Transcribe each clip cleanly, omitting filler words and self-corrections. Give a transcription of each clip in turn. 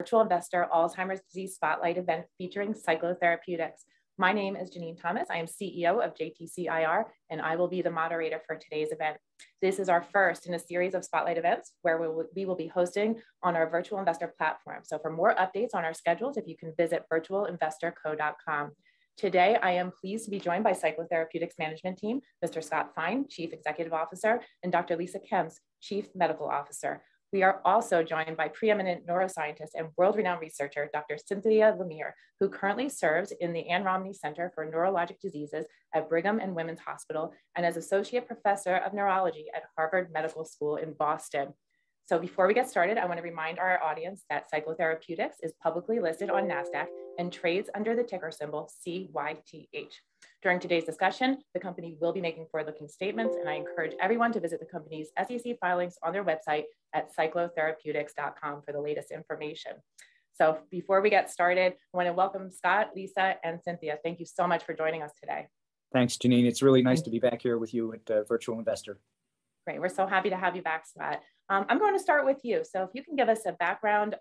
Virtual Investor Alzheimer's Disease Spotlight event featuring Cyclo Therapeutics. My name is Jenene Thomas. I am CEO of JTC IR, and I will be the moderator for today's event. This is our first in a series of Spotlight events where we will be hosting on our Virtual Investor platform. So for more updates on our schedules, if you can visit virtualinvestorco.com. Today, I am pleased to be joined by Cyclo Therapeutics management team, Mr. Scott Fine, Chief Executive Officer, and Dr. Lise Kjems, Chief Medical Officer. We are also joined by preeminent neuroscientist and world-renowned researcher, Dr. Cynthia Lemere, who currently serves in the Ann Romney Center for Neurologic Diseases at Brigham and Women's Hospital and as Associate Professor of Neurology at Harvard Medical School in Boston. So before we get started, I want to remind our audience that Cyclo Therapeutics is publicly listed on NASDAQ and trades under the ticker symbol CYTH. During today's discussion, the company will be making forward-looking statements, and I encourage everyone to visit the company's SEC filings on their website at cyclotherapeutics.com for the latest information. So before we get started, I want to welcome Scott, Lisa, and Cynthia. Thank you so much for joining us today. Thanks, Jenene. It's really nice to be back here with you at Virtual Investor. Great. We're so happy to have you back, Scott. I'm going to start with you. So if you can give us a background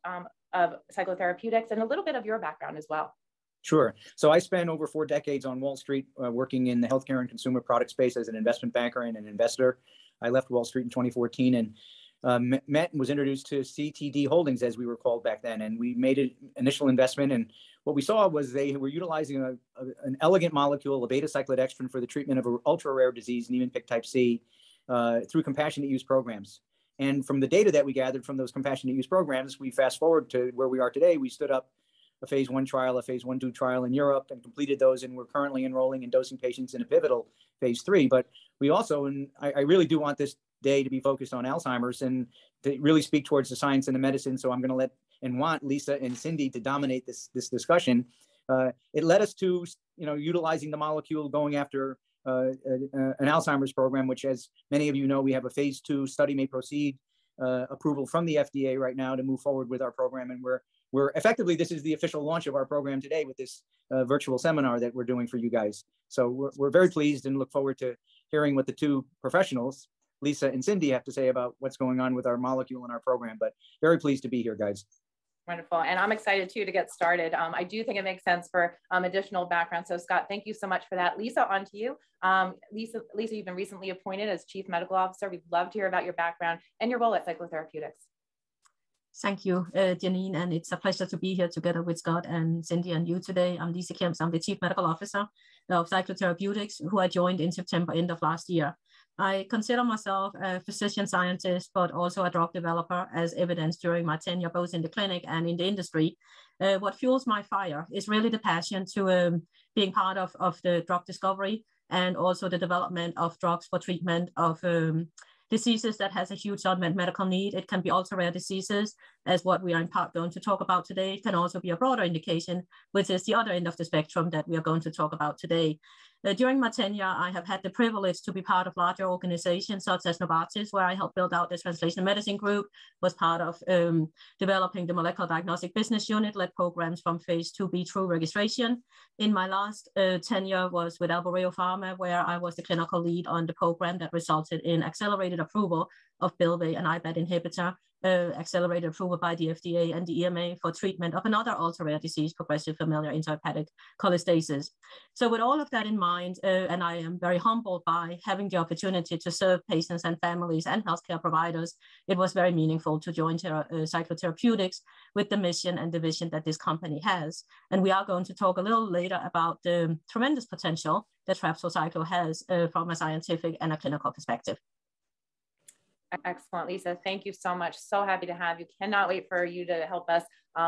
of Cyclo Therapeutics and a little bit of your background as well. Sure. So I spent over 4 decades on Wall Street working in the healthcare and consumer product space as an investment banker and an investor. I left Wall Street in 2014 and met and was introduced to CTD Holdings, as we were called back then. And we made an initial investment. And what we saw was they were utilizing an elegant molecule, a beta-cyclodextrin, for the treatment of an ultra-rare disease, Niemann-Pick type C, through compassionate use programs. And from the data that we gathered from those compassionate use programs, we fast forward to where we are today. We stood up a phase 1 trial, a phase 1/2 trial in Europe, and completed those. And we're currently enrolling and dosing patients in a pivotal phase 3. But we also, and I really do want this day to be focused on Alzheimer's and to really speak towards the science and the medicine. So I'm going to let and want Lisa and Cindy to dominate this discussion. It led us to, utilizing the molecule, going after an Alzheimer's program, which, as many of you know, we have a phase 2 study may proceed approval from the FDA right now to move forward with our program. And we're effectively, this is the official launch of our program today with this virtual seminar that we're doing for you guys. So we're very pleased and look forward to hearing what the 2 professionals, Lisa and Cindy, have to say about what's going on with our molecule and our program. But very pleased to be here, guys. Wonderful. And I'm excited too to get started. I do think it makes sense for additional background. So Scott, thank you so much for that. Lisa, on to you. Lisa, you've been recently appointed as Chief Medical Officer. We'd love to hear about your background and your role at Cyclo Therapeutics. Thank you, Jenene, and it's a pleasure to be here together with Scott and Cindy and you today. I'm Lise Kjems. I'm the Chief Medical Officer of Cyclo Therapeutics, who I joined in September, end of last year. I consider myself a physician scientist, but also a drug developer, as evidenced during my tenure both in the clinic and in the industry. What fuels my fire is really the passion to being part of the drug discovery and also the development of drugs for treatment of diseases that has a huge unmet medical need. It can be ultra-rare diseases, as what we are in part going to talk about today. It can also be a broader indication, which is the other end of the spectrum that we are going to talk about today. During my tenure, I have had the privilege to be part of larger organizations such as Novartis, where I helped build out the translational medicine group, was part of developing the molecular diagnostic business unit, led programs from phase 2B through registration. In my last tenure was with Albireo Pharma, where I was the clinical lead on the program that resulted in accelerated approval of Bylvay, an IBAT inhibitor, accelerated approval by the FDA and the EMA for treatment of another ultra-rare disease, progressive familial intrahepatic cholestasis. So with all of that in mind, and I am very humbled by having the opportunity to serve patients and families and healthcare providers, it was very meaningful to join Cyclo Therapeutics with the mission and the vision that this company has. And we are going to talk a little later about the tremendous potential that Trappsol Cyclo has from a scientific and a clinical perspective. Excellent, Lisa. Thank you so much. So happy to have you. Cannot wait for you to help us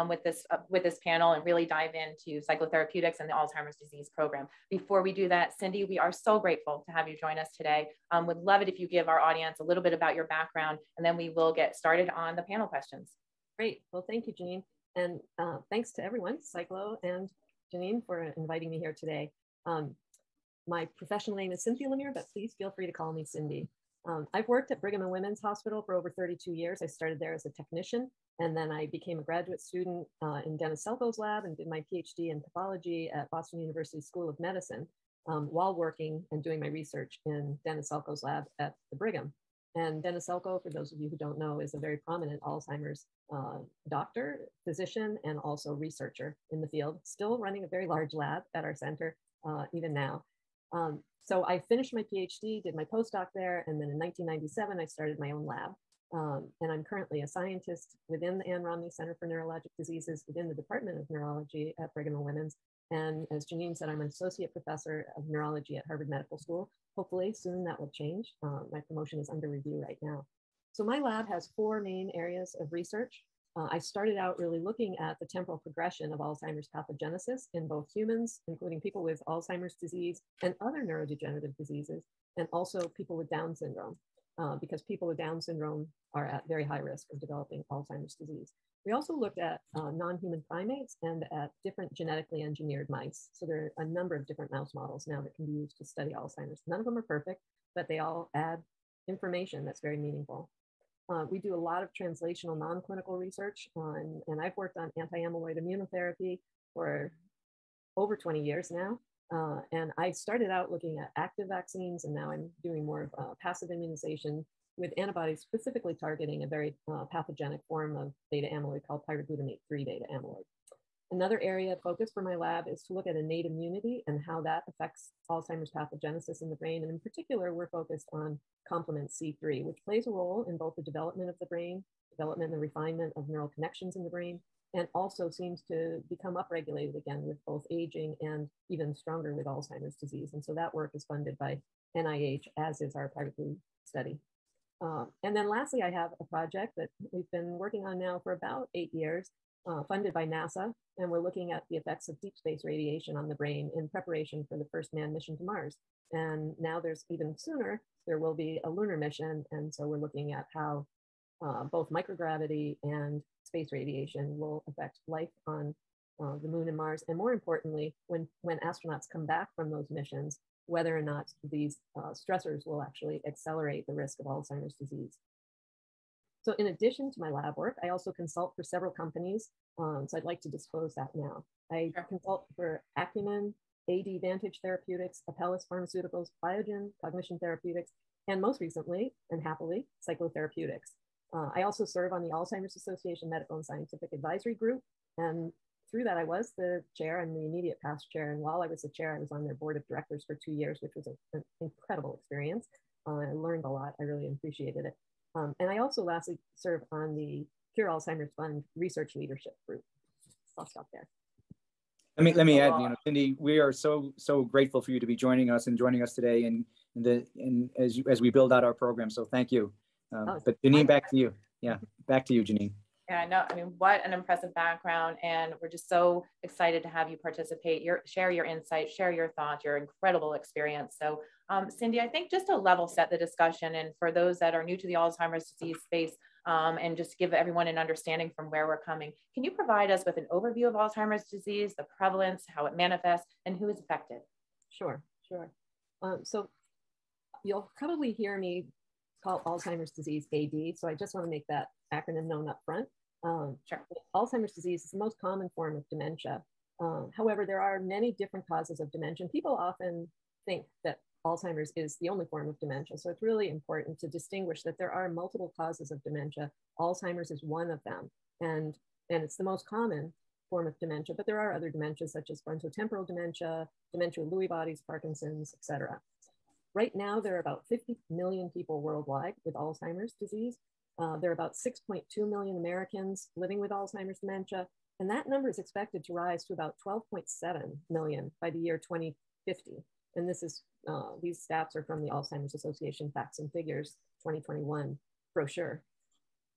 with this panel and really dive into Cyclo Therapeutics and the Alzheimer's disease program. Before we do that, Cindy, we are so grateful to have you join us today. Would love it if you give our audience a little bit about your background, and then we will get started on the panel questions. Great. Well, thank you, Jenene. And thanks to everyone, Cyclo and Jenene, for inviting me here today. My professional name is Cynthia Lemere, but please feel free to call me Cindy. I've worked at Brigham and Women's Hospital for over 32 years. I started there as a technician, and then I became a graduate student in Dennis Selko's lab and did my PhD in pathology at Boston University School of Medicine while working and doing my research in Dennis Selko's lab at the Brigham. And Dennis Selko, for those of you who don't know, is a very prominent Alzheimer's doctor, physician, and also researcher in the field, still running a very large lab at our center even now. So I finished my PhD, did my postdoc there, and then in 1997, I started my own lab. And I'm currently a scientist within the Ann Romney Center for Neurologic Diseases within the Department of Neurology at Brigham and Women's. And as Janine said, I'm an associate professor of neurology at Harvard Medical School. Hopefully soon that will change. My promotion is under review right now. So my lab has 4 main areas of research. I started out really looking at the temporal progression of Alzheimer's pathogenesis in both humans, including people with Alzheimer's disease and other neurodegenerative diseases, and also people with Down syndrome, because people with Down syndrome are at very high risk of developing Alzheimer's disease. We also looked at non-human primates and at different genetically engineered mice. So there are a number of different mouse models now that can be used to study Alzheimer's. None of them are perfect, but they all add information that's very meaningful. We do a lot of translational non-clinical research, and I've worked on anti-amyloid immunotherapy for over 20 years now. And I started out looking at active vaccines, and now I'm doing more of passive immunization with antibodies specifically targeting a very pathogenic form of beta amyloid called pyroglutamate 3 beta amyloid. Another area of focus for my lab is to look at innate immunity and how that affects Alzheimer's pathogenesis in the brain. And in particular, we're focused on complement C3, which plays a role in both the development of the brain, development and refinement of neural connections in the brain, and also seems to become upregulated again with both aging and even stronger with Alzheimer's disease. And so that work is funded by NIH, as is our pyroglu study. And then lastly, I have a project that we've been working on now for about 8 years, funded by NASA, and we're looking at the effects of deep space radiation on the brain in preparation for the first manned mission to Mars. And now there's even sooner, there will be a lunar mission, and so we're looking at how both microgravity and space radiation will affect life on the moon and Mars, and more importantly, when astronauts come back from those missions, whether or not these stressors will actually accelerate the risk of Alzheimer's disease. So in addition to my lab work, I also consult for several companies. So I'd like to disclose that now. I consult for Acumen, AD Vantage Therapeutics, Apellis Pharmaceuticals, Biogen, Cognition Therapeutics, and most recently, and happily, Cyclo Therapeutics. I also serve on the Alzheimer's Association Medical and Scientific Advisory Group. And through that, I was the chair and the immediate past chair. And while I was the chair, I was on their board of directors for 2 years, which was an incredible experience. I learned a lot. I really appreciated it. And I also lastly serve on the Cure Alzheimer's Fund Research Leadership Group. I'll stop there. Let me add, Cindy, we are so grateful for you to be joining us today, and as we build out our program. So thank you. But Janine, back to you. Yeah, back to you, Janine. Yeah, no, I mean, what an impressive background. And we're just so excited to have you participate, share your insights, share your thoughts, your incredible experience. So Cindy, I think just to level set the discussion, and for those that are new to the Alzheimer's disease space, and just give everyone an understanding from where we're coming, can you provide us with an overview of Alzheimer's disease, the prevalence, how it manifests, and who is affected? Sure. So you'll probably hear me call Alzheimer's disease AD. So I just want to make that acronym known up front. Sure. Alzheimer's disease is the most common form of dementia. However, there are many different causes of dementia. People often think that Alzheimer's is the only form of dementia. So it's really important to distinguish that there are multiple causes of dementia. Alzheimer's is one of them. And it's the most common form of dementia, but there are other dementias such as frontotemporal dementia, dementia with Lewy bodies, Parkinson's, etc. Right now, there are about 50 million people worldwide with Alzheimer's disease. There are about 6.2 million Americans living with Alzheimer's dementia, and that number is expected to rise to about 12.7 million by the year 2050. And this is, these stats are from the Alzheimer's Association Facts and Figures 2021 brochure.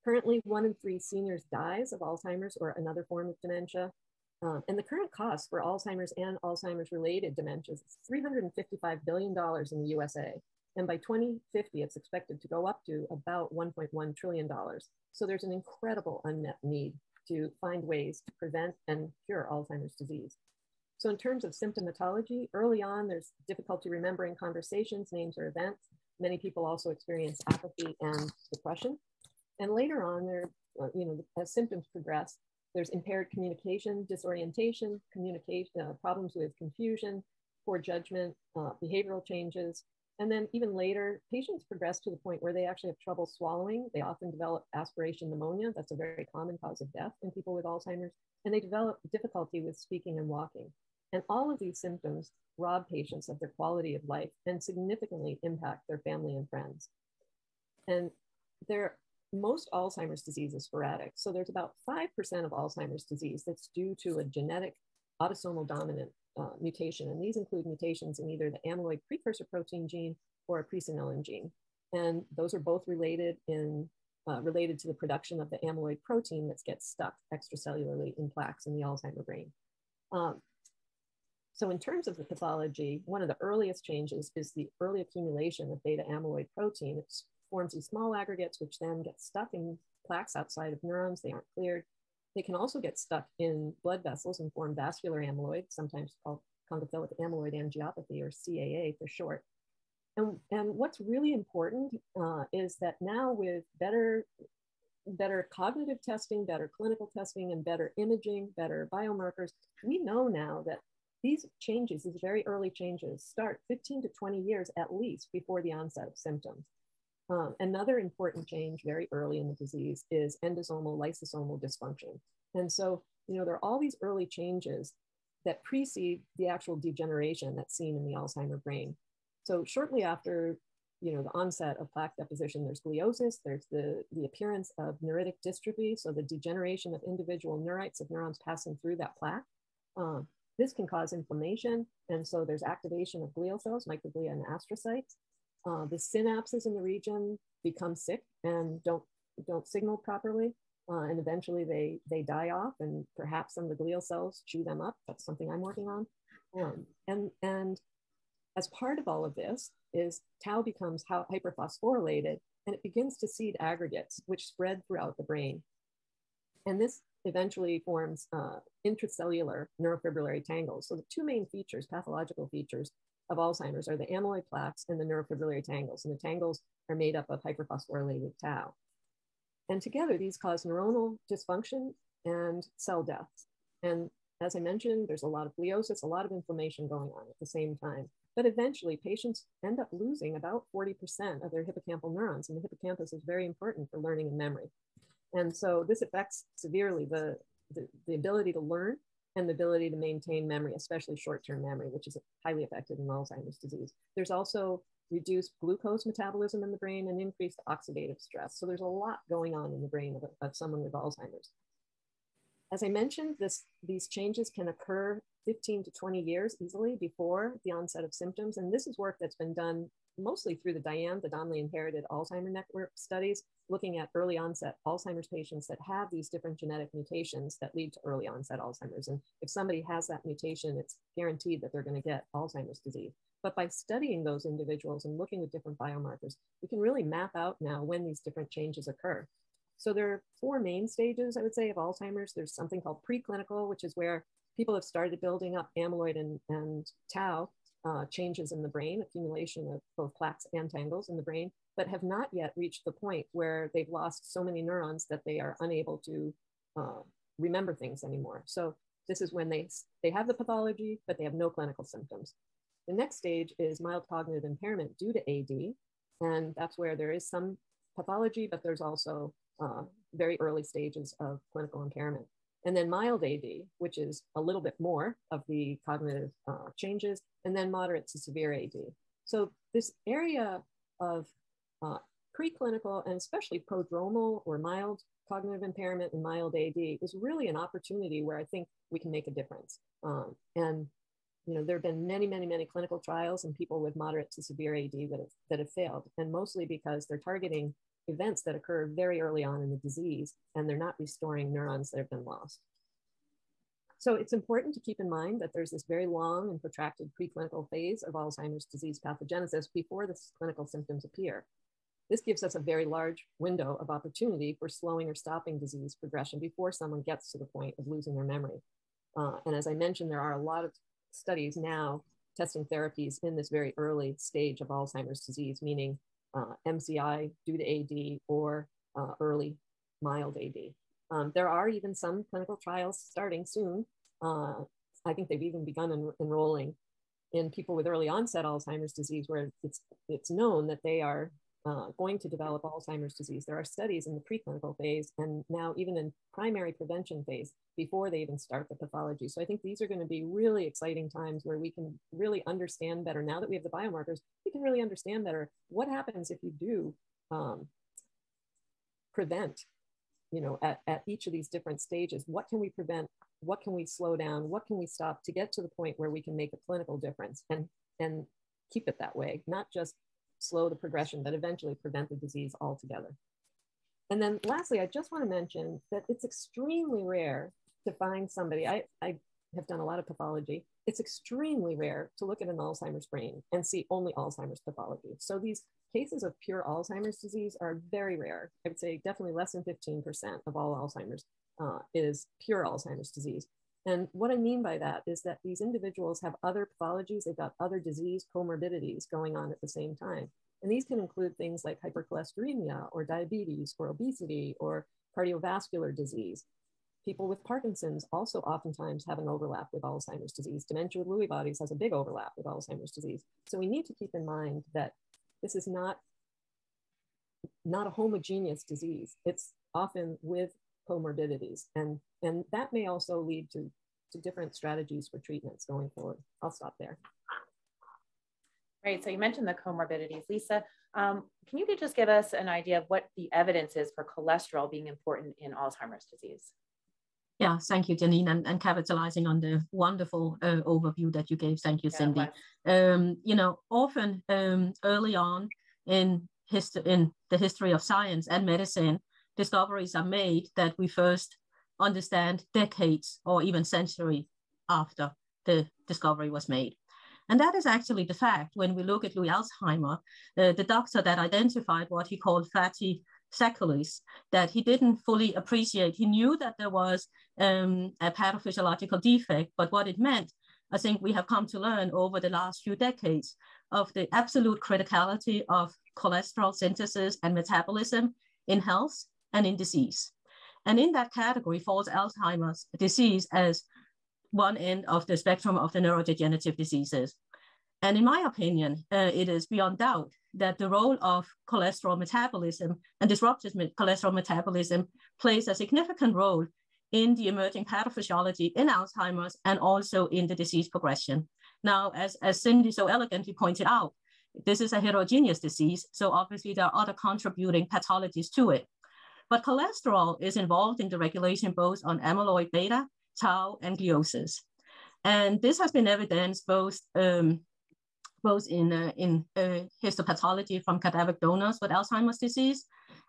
Currently, 1 in 3 seniors dies of Alzheimer's or another form of dementia. And the current cost for Alzheimer's and Alzheimer's related dementias is $355 billion in the USA. And by 2050, it's expected to go up to about $1.1 trillion. So there's an incredible unmet need to find ways to prevent and cure Alzheimer's disease. So in terms of symptomatology, early on, there's difficulty remembering conversations, names, or events. Many people also experience apathy and depression. And later on, as symptoms progress, there's impaired communication, disorientation, problems with confusion, poor judgment, behavioral changes, And then even later, patients progress to the point where they actually have trouble swallowing. They often develop aspiration pneumonia. That's a very common cause of death in people with Alzheimer's. And they develop difficulty with speaking and walking. And all of these symptoms rob patients of their quality of life and significantly impact their family and friends. And most Alzheimer's disease is sporadic. So there's about 5% of Alzheimer's disease that's due to a genetic autosomal dominant mutation. And these include mutations in either the amyloid precursor protein gene or a presenilin gene. And those are both related to the production of the amyloid protein that gets stuck extracellularly in plaques in the Alzheimer brain. So in terms of the pathology, one of the earliest changes is the early accumulation of beta amyloid protein. It forms these small aggregates, which then get stuck in plaques outside of neurons. They aren't cleared. They can also get stuck in blood vessels and form vascular amyloid, sometimes called congophilic amyloid angiopathy, or CAA for short. And what's really important is that now with better cognitive testing, better clinical testing, and better imaging, better biomarkers, we know now that these changes, these very early changes, start 15 to 20 years at least before the onset of symptoms. Another important change very early in the disease is endosomal lysosomal dysfunction. And so, there are all these early changes that precede the actual degeneration that's seen in the Alzheimer brain. So shortly after, the onset of plaque deposition, there's gliosis, there's the appearance of neuritic dystrophy, so the degeneration of individual neurites of neurons passing through that plaque. This can cause inflammation, and so there's activation of glial cells, microglia and astrocytes. The synapses in the region become sick and don't signal properly, and eventually they die off, and perhaps some of the glial cells chew them up. That's something I'm working on. And as part of all of this is tau becomes hyperphosphorylated, and it begins to seed aggregates, which spread throughout the brain. And this eventually forms intracellular neurofibrillary tangles. So the two main features, pathological features of Alzheimer's, are the amyloid plaques and the neurofibrillary tangles. And the tangles are made up of hyperphosphorylated tau. And together, these cause neuronal dysfunction and cell death. And as I mentioned, there's a lot of gliosis, a lot of inflammation going on at the same time. But eventually, patients end up losing about 40% of their hippocampal neurons. And the hippocampus is very important for learning and memory. And so this affects severely the ability to learn and the ability to maintain memory, especially short-term memory, which is highly affected in Alzheimer's disease. There's also reduced glucose metabolism in the brain and increased oxidative stress. So there's a lot going on in the brain of someone with Alzheimer's. As I mentioned, these changes can occur 15 to 20 years easily before the onset of symptoms. And this is work that's been done mostly through the DIAN, the Donnelly Inherited Alzheimer Network studies, looking at early onset Alzheimer's patients that have these different genetic mutations that lead to early onset Alzheimer's. And if somebody has that mutation, it's guaranteed that they're going to get Alzheimer's disease. But by studying those individuals and looking with different biomarkers, we can really map out now when these different changes occur. So there are four main stages, I would say, of Alzheimer's. There's something called preclinical, which is where people have started building up amyloid and tau changes in the brain, accumulation of both plaques and tangles in the brain, but have not yet reached the point where they've lost so many neurons that they are unable to remember things anymore. So this is when they have the pathology, but they have no clinical symptoms. The next stage is mild cognitive impairment due to AD. And that's where there is some pathology, but there's also very early stages of clinical impairment. And then mild AD, which is a little bit more of the cognitive changes, and then moderate to severe AD. So this area of preclinical and especially prodromal or mild cognitive impairment and mild AD is really an opportunity where I think we can make a difference. And there have been many clinical trials in people with moderate to severe AD that have failed, and mostly because they're targeting events that occur very early on in the disease, and they're not restoring neurons that have been lost. So it's important to keep in mind that there's this very long and protracted preclinical phase of Alzheimer's disease pathogenesis before the clinical symptoms appear. This gives us a very large window of opportunity for slowing or stopping disease progression before someone gets to the point of losing their memory. And as I mentioned, there are a lot of studies now testing therapies in this very early stage of Alzheimer's disease, meaning MCI due to AD or early mild AD. There are even some clinical trials starting soon. I think they've even begun enrolling in people with early onset Alzheimer's disease, where it's known that they are going to develop Alzheimer's disease. There are studies in the preclinical phase and now even in primary prevention phase before they even start the pathology. So I think these are going to be really exciting times where we can really understand better. Now that we have the biomarkers, we can really understand better what happens if you do prevent, you know, at each of these different stages. What can we prevent? What can we slow down? What can we stop to get to the point where we can make a clinical difference and keep it that way, not just slow the progression, but eventually prevent the disease altogether. And then lastly, I just want to mention that it's extremely rare to find somebody, I have done a lot of pathology, it's extremely rare to look at an Alzheimer's brain and see only Alzheimer's pathology. So these cases of pure Alzheimer's disease are very rare. I would say definitely less than 15% of all Alzheimer's is pure Alzheimer's disease. And what I mean by that is that these individuals have other pathologies, they've got other disease comorbidities going on at the same time. And these can include things like hypercholesteremia or diabetes or obesity or cardiovascular disease. People with Parkinson's also oftentimes have an overlap with Alzheimer's disease. Dementia with Lewy bodies has a big overlap with Alzheimer's disease. So we need to keep in mind that this is not a homogeneous disease. It's often with comorbidities. And that may also lead to different strategies for treatments going forward. I'll stop there. Right, so you mentioned the comorbidities. Lisa, can you just give us an idea of what the evidence is for cholesterol being important in Alzheimer's disease? Yeah, thank you, Jenene, and capitalizing on the wonderful overview that you gave. Thank you, Cindy. You know, often early on in the history of science and medicine, discoveries are made that we first understand decades or even centuries after the discovery was made. And that is actually the fact when we look at Louis Alzheimer, the doctor that identified what he called fatty saccharase, that he didn't fully appreciate. He knew that there was a pathophysiological defect, but what it meant, I think we have come to learn over the last few decades of the absolute criticality of cholesterol synthesis and metabolism in health and in disease. And in that category falls Alzheimer's disease as one end of the spectrum of the neurodegenerative diseases. And in my opinion, it is beyond doubt that the role of cholesterol metabolism and disrupted cholesterol metabolism plays a significant role in the emerging pathophysiology in Alzheimer's and also in the disease progression. Now, as Cindy so elegantly pointed out, this is a heterogeneous disease, so obviously there are other contributing pathologies to it. But cholesterol is involved in the regulation both on amyloid beta, tau, and gliosis. And this has been evidenced both in histopathology from cadaveric donors with Alzheimer's disease.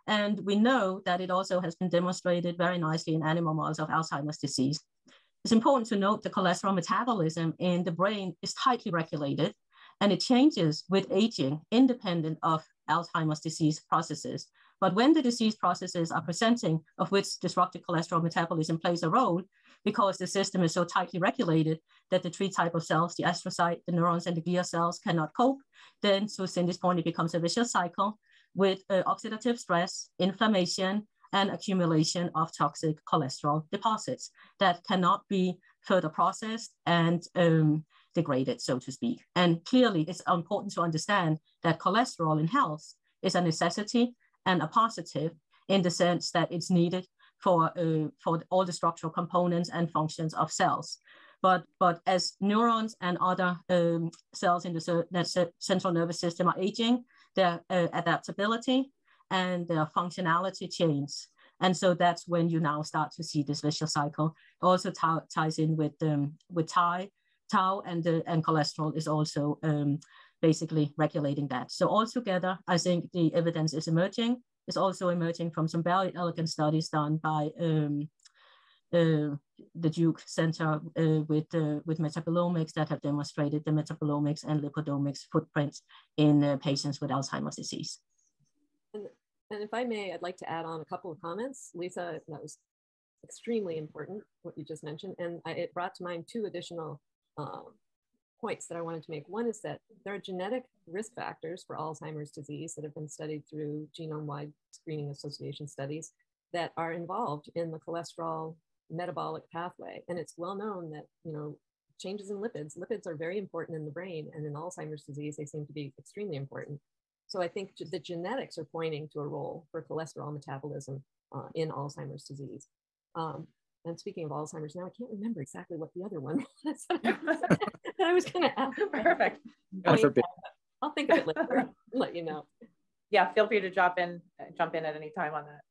And we know that it also has been demonstrated very nicely in animal models of Alzheimer's disease. It's important to note the cholesterol metabolism in the brain is tightly regulated, and it changes with aging independent of Alzheimer's disease processes. But when the disease processes are presenting, of which disrupted cholesterol metabolism plays a role, because the system is so tightly regulated that the three types of cells, the astrocyte, the neurons, and the glial cells cannot cope, then to Cindy's point, it becomes a vicious cycle with oxidative stress, inflammation, and accumulation of toxic cholesterol deposits that cannot be further processed and degraded, so to speak. And clearly, it's important to understand that cholesterol in health is a necessity and a positive in the sense that it's needed for all the structural components and functions of cells. But as neurons and other cells in the central nervous system are aging, their adaptability and their functionality change. And so that's when you now start to see this vicious cycle. Also ties in with tau and cholesterol is also basically regulating that. So altogether, I think the evidence is emerging. It's also emerging from some very elegant studies done by the Duke Center with metabolomics that have demonstrated the metabolomics and lipidomics footprints in patients with Alzheimer's disease. And if I may, I'd like to add on a couple of comments. Lisa, that was extremely important, what you just mentioned. And it brought to mind two additional points that I wanted to make. One is that there are genetic risk factors for Alzheimer's disease that have been studied through genome-wide screening association studies that are involved in the cholesterol metabolic pathway. And it's well known that, you know, changes in lipids. Lipids are very important in the brain, and in Alzheimer's disease, they seem to be extremely important. So I think the genetics are pointing to a role for cholesterol metabolism in Alzheimer's disease. And speaking of Alzheimer's now, I can't remember exactly what the other one was that I was going to ask. Perfect. I'll think of it later and let you know. Yeah, feel free to jump in at any time on that.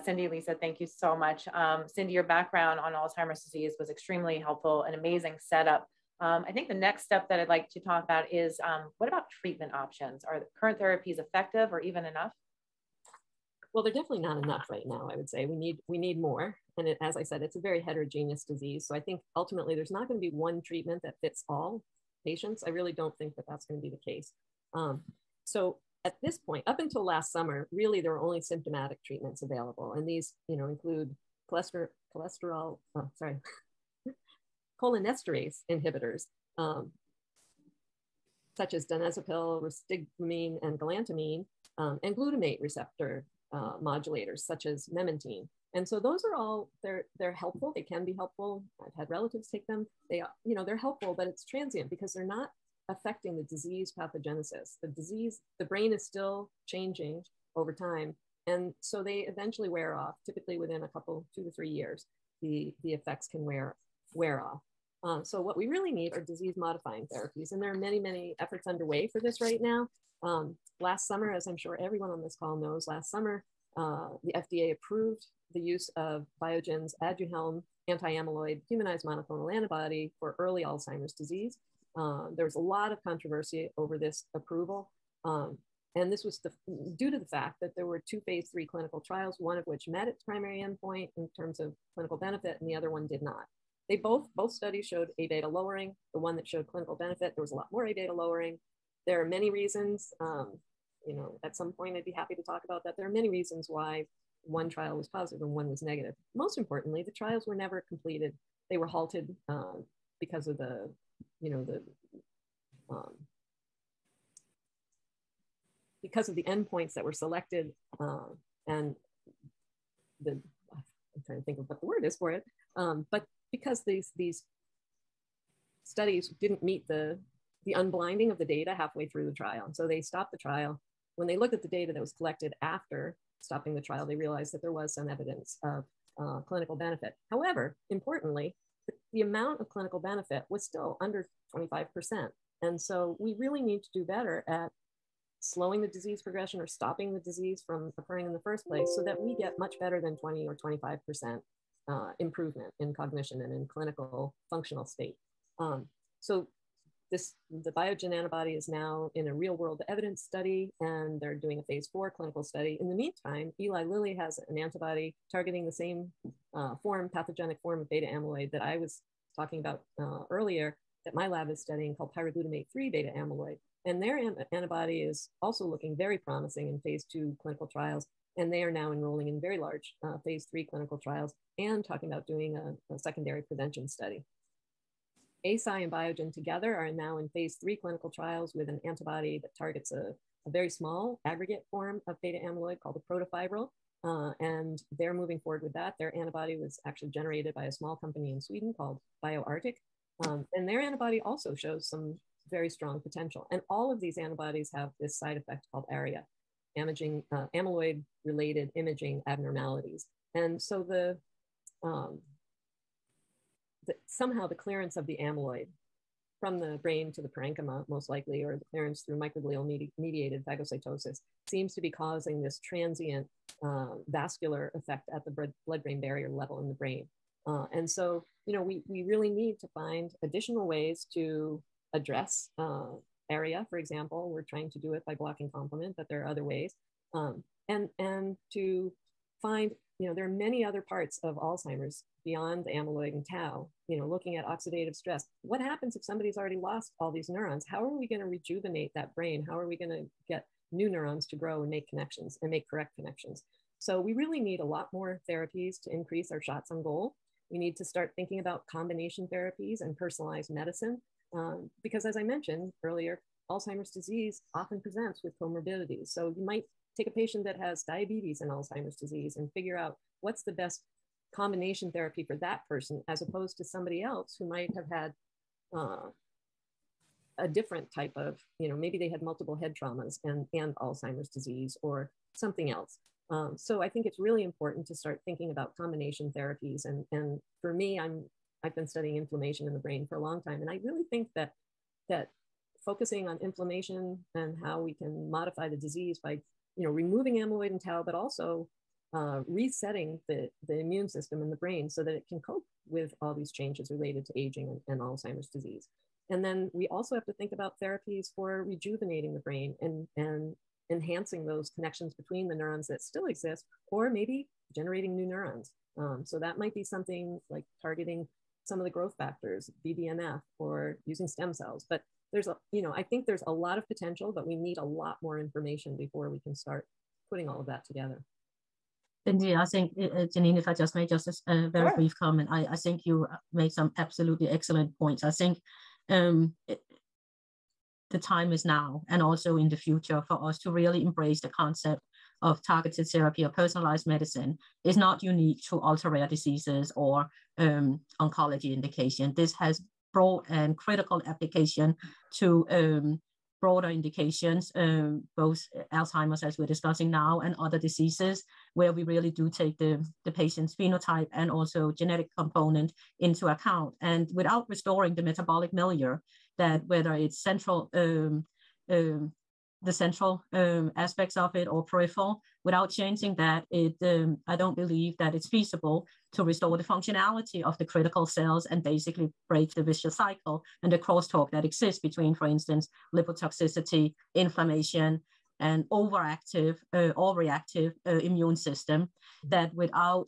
Cindy, Lisa, thank you so much. Cindy, your background on Alzheimer's disease was extremely helpful, an amazing setup. I think the next step that I'd like to talk about is what about treatment options? Are the current therapies effective or even enough? Well, they're definitely not enough right now, I would say. We need more. And as I said, it's a very heterogeneous disease. So I think ultimately there's not going to be one treatment that fits all patients. I really don't think that that's going to be the case. So at this point, up until last summer, really there were only symptomatic treatments available. And these, include cholinesterase inhibitors, such as donezepil, ristiglamine, and galantamine, and glutamate receptor modulators, such as memantine. And so those are all, they're helpful. They can be helpful. I've had relatives take them. They're helpful, but it's transient because they're not affecting the disease pathogenesis. The brain is still changing over time. And so they eventually wear off, typically within a couple, 2 to 3 years, the effects can wear off. So what we really need are disease modifying therapies. And there are many, many efforts underway for this right now. Last summer, as I'm sure everyone on this call knows, last summer, the FDA approved the use of Biogen's Aduhelm anti-amyloid humanized monoclonal antibody for early Alzheimer's disease. There was a lot of controversy over this approval. And this was due to the fact that there were 2 phase 3 clinical trials, one of which met its primary endpoint in terms of clinical benefit, and the other one did not. They both studies showed A beta lowering. The one that showed clinical benefit, there was a lot more A beta lowering. There are many reasons, at some point I'd be happy to talk about that. There are many reasons why one trial was positive and one was negative. Most importantly, the trials were never completed. They were halted because of because of the endpoints that were selected, and I'm trying to think of what the word is for it, but because these studies didn't meet the unblinding of the data halfway through the trial. And so they stopped the trial. When they looked at the data that was collected after stopping the trial, they realized that there was some evidence of clinical benefit. However, importantly, the amount of clinical benefit was still under 25%. And so we really need to do better at slowing the disease progression or stopping the disease from occurring in the first place so that we get much better than 20 or 25% improvement in cognition and in clinical functional state. So the Biogen antibody is now in a real world evidence study, and they're doing a phase 4 clinical study. In the meantime, Eli Lilly has an antibody targeting the same pathogenic form of beta amyloid that I was talking about earlier, that my lab is studying, called pyroglutamate 3 beta amyloid. And their antibody is also looking very promising in phase 2 clinical trials. And they are now enrolling in very large phase 3 clinical trials and talking about doing a secondary prevention study. Eisai and Biogen together are now in phase 3 clinical trials with an antibody that targets a very small aggregate form of beta amyloid called a protofibril. And they're moving forward with that. Their antibody was actually generated by a small company in Sweden called BioArctic. And their antibody also shows some very strong potential. And all of these antibodies have this side effect called ARIA, amyloid-related imaging abnormalities. And so somehow the clearance of the amyloid from the brain to the parenchyma, most likely, or the clearance through microglial mediated phagocytosis, seems to be causing this transient vascular effect at the blood-brain barrier level in the brain. And so, we really need to find additional ways to address ARIA, for example. We're trying to do it by blocking complement, but there are other ways. And to find, there are many other parts of Alzheimer's beyond the amyloid and tau, looking at oxidative stress. What happens if somebody's already lost all these neurons? How are we going to rejuvenate that brain? How are we going to get new neurons to grow and make connections and make correct connections? So we really need a lot more therapies to increase our shots on goal. We need to start thinking about combination therapies and personalized medicine. Because as I mentioned earlier, Alzheimer's disease often presents with comorbidities. So you might take a patient that has diabetes and Alzheimer's disease and figure out what's the best combination therapy for that person, as opposed to somebody else who might have had a different type of, maybe they had multiple head traumas and Alzheimer's disease or something else. So I think it's really important to start thinking about combination therapies. And for me, I've been studying inflammation in the brain for a long time. And I really think that focusing on inflammation and how we can modify the disease by, removing amyloid and tau, but also resetting the immune system in the brain so that it can cope with all these changes related to aging and Alzheimer's disease. And then we also have to think about therapies for rejuvenating the brain and enhancing those connections between the neurons that still exist, or maybe generating new neurons. So that might be something like targeting some of the growth factors, BDNF, or using stem cells. But there's I think there's a lot of potential, but we need a lot more information before we can start putting all of that together. Cynthia, I think, Jenene, if I just made just a very brief comment, I think you made some absolutely excellent points. I think the time is now and also in the future for us to really embrace the concept of targeted therapy or personalized medicine. Is not unique to ultra-rare diseases or oncology indication. This has broad and critical application to broader indications, both Alzheimer's, as we're discussing now, and other diseases, where we really do take the patient's phenotype and also genetic component into account. And without restoring the metabolic milieu, that whether it's central, the central aspects of it or peripheral, without changing that, I don't believe that it's feasible to restore the functionality of the critical cells and basically break the vicious cycle and the crosstalk that exists between, for instance, lipotoxicity, inflammation, and overactive or reactive immune system, that without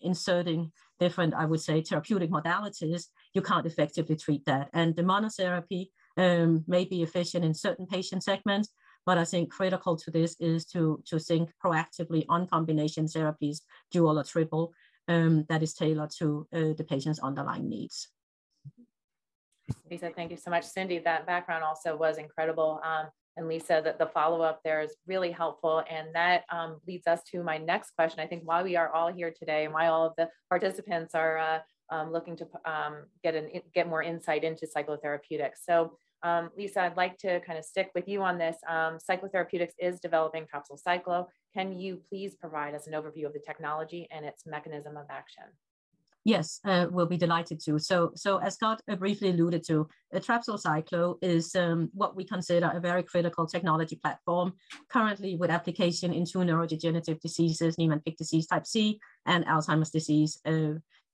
inserting different, I would say, therapeutic modalities, you can't effectively treat that. And the monotherapy may be efficient in certain patient segments, but I think critical to this is to think proactively on combination therapies, dual or triple, that is tailored to the patient's underlying needs. Lisa, thank you so much. Cindy, that background also was incredible. And Lisa, the follow-up there is really helpful. And that leads us to my next question. I think why we are all here today and why all of the participants are looking to get more insight into Cyclo Therapeutics. So Lisa, I'd like to kind of stick with you on this. Cyclo Therapeutics is developing Trappsol Cyclo. Can you please provide us an overview of the technology and its mechanism of action? Yes, we'll be delighted to. So as Scott briefly alluded to, Trappsol Cyclo is what we consider a very critical technology platform, currently with application in 2 neurodegenerative diseases, Niemann-Pick disease type C and Alzheimer's disease,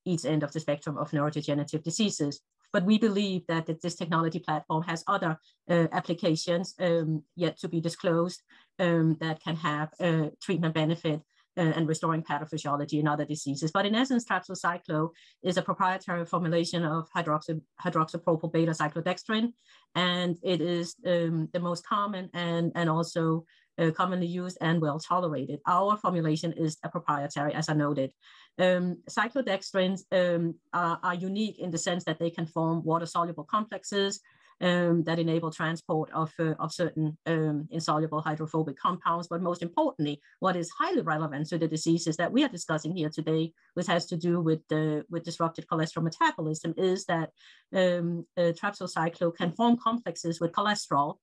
each end of the spectrum of neurodegenerative diseases. But we believe that this technology platform has other applications yet to be disclosed that can have treatment benefit and restoring pathophysiology in other diseases. But in essence, Trappsol Cyclo is a proprietary formulation of hydroxypropyl beta cyclodextrin, and it is the most common and also commonly used and well tolerated. Our formulation is a proprietary, as I noted. Cyclodextrins are unique in the sense that they can form water-soluble complexes that enable transport of certain insoluble hydrophobic compounds. But most importantly, what is highly relevant to the diseases that we are discussing here today, which has to do with disrupted cholesterol metabolism, is that Trappsol Cyclo can form complexes with cholesterol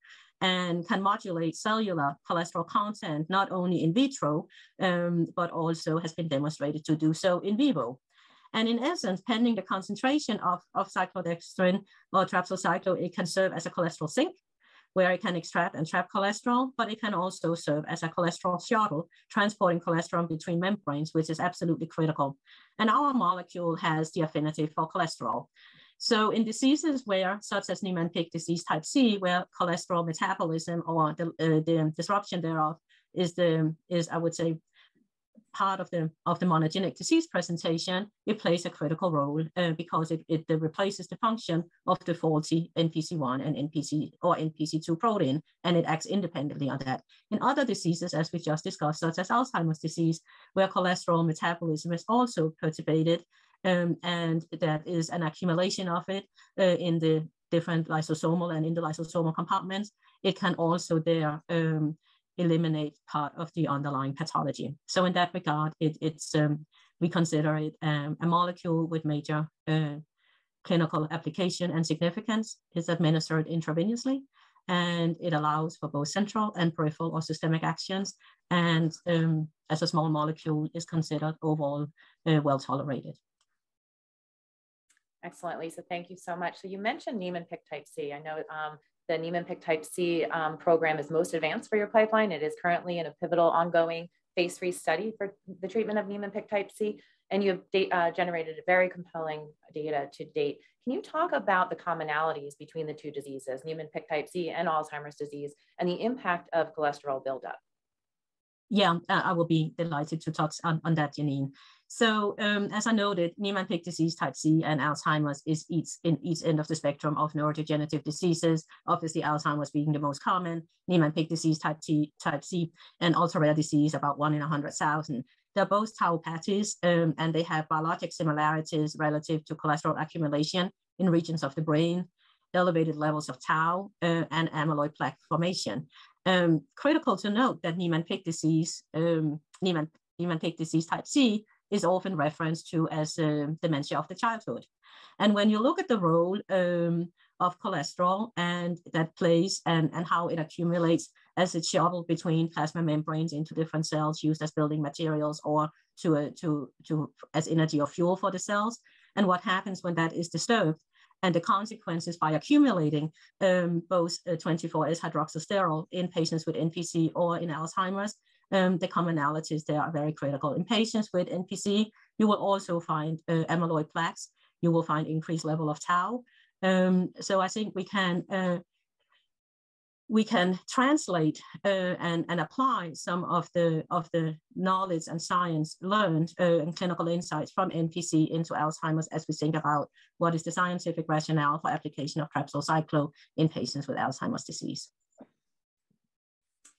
and can modulate cellular cholesterol content, not only in vitro, but also has been demonstrated to do so in vivo. And in essence, pending the concentration of cyclodextrin or Trappsol Cyclo, it can serve as a cholesterol sink, where it can extract and trap cholesterol, but it can also serve as a cholesterol shuttle, transporting cholesterol between membranes, which is absolutely critical. And our molecule has the affinity for cholesterol. So in diseases where, such as Niemann-Pick disease type C, where cholesterol metabolism or the disruption thereof is I would say, part of the monogenic disease presentation, it plays a critical role because it replaces the function of the faulty NPC1 and NPC2 protein, and it acts independently on that. In other diseases, as we just discussed, such as Alzheimer's disease, where cholesterol metabolism is also perturbated, and that is an accumulation of it in the different lysosomal and endolysosomal compartments, it can also there eliminate part of the underlying pathology. So in that regard, it's We consider it a molecule with major clinical application and significance. It's administered intravenously, and it allows for both central and peripheral or systemic actions. And as a small molecule, is considered overall well tolerated. Excellent, Lisa. Thank you so much. So you mentioned Niemann-Pick type C. I know the Niemann-Pick type C program is most advanced for your pipeline. It is currently in a pivotal ongoing phase 3 study for the treatment of Niemann-Pick type C, and you have generated very compelling data to date. Can you talk about the commonalities between the two diseases, Niemann-Pick type C and Alzheimer's disease, and the impact of cholesterol buildup? Yeah, I will be delighted to touch on that, Jenene. So as I noted, Niemann-Pick disease type C and Alzheimer's is in each end of the spectrum of neurodegenerative diseases, obviously Alzheimer's being the most common, Niemann-Pick disease type C, and ultra-rare disease, about 1 in 100,000. They're both tauopathies, and they have biologic similarities relative to cholesterol accumulation in regions of the brain, elevated levels of tau, and amyloid plaque formation. Critical to note that Niemann-Pick disease, Niemann-Pick disease type C, is often referenced to as dementia of the childhood. And when you look at the role of cholesterol and that plays and how it accumulates as it's shuttled between plasma membranes into different cells used as building materials or as energy or fuel for the cells, and what happens when that is disturbed, and the consequences by accumulating both 24S hydroxysterol in patients with NPC or in Alzheimer's, the commonalities there are very critical. In patients with NPC, you will also find amyloid plaques. You will find increased level of tau. So I think we can translate and apply some of the knowledge and science learned and clinical insights from NPC into Alzheimer's as we think about what is the scientific rationale for application of Trappsol Cyclo in patients with Alzheimer's disease.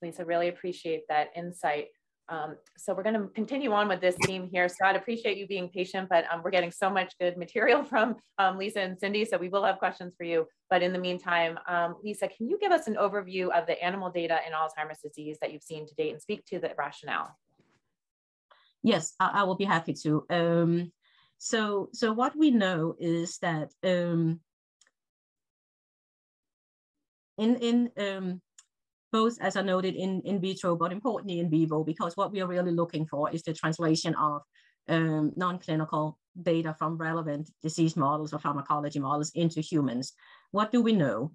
Lisa, really appreciate that insight. So we're going to continue on with this theme here. So I'd appreciate you being patient, but we're getting so much good material from Lisa and Cindy, so we will have questions for you. But in the meantime, Lisa, can you give us an overview of the animal data in Alzheimer's disease that you've seen to date and speak to the rationale? Yes, I will be happy to. So what we know is that both, as I noted, in vitro, but importantly in vivo, because what we are really looking for is the translation of non-clinical data from relevant disease models or pharmacology models into humans. What do we know?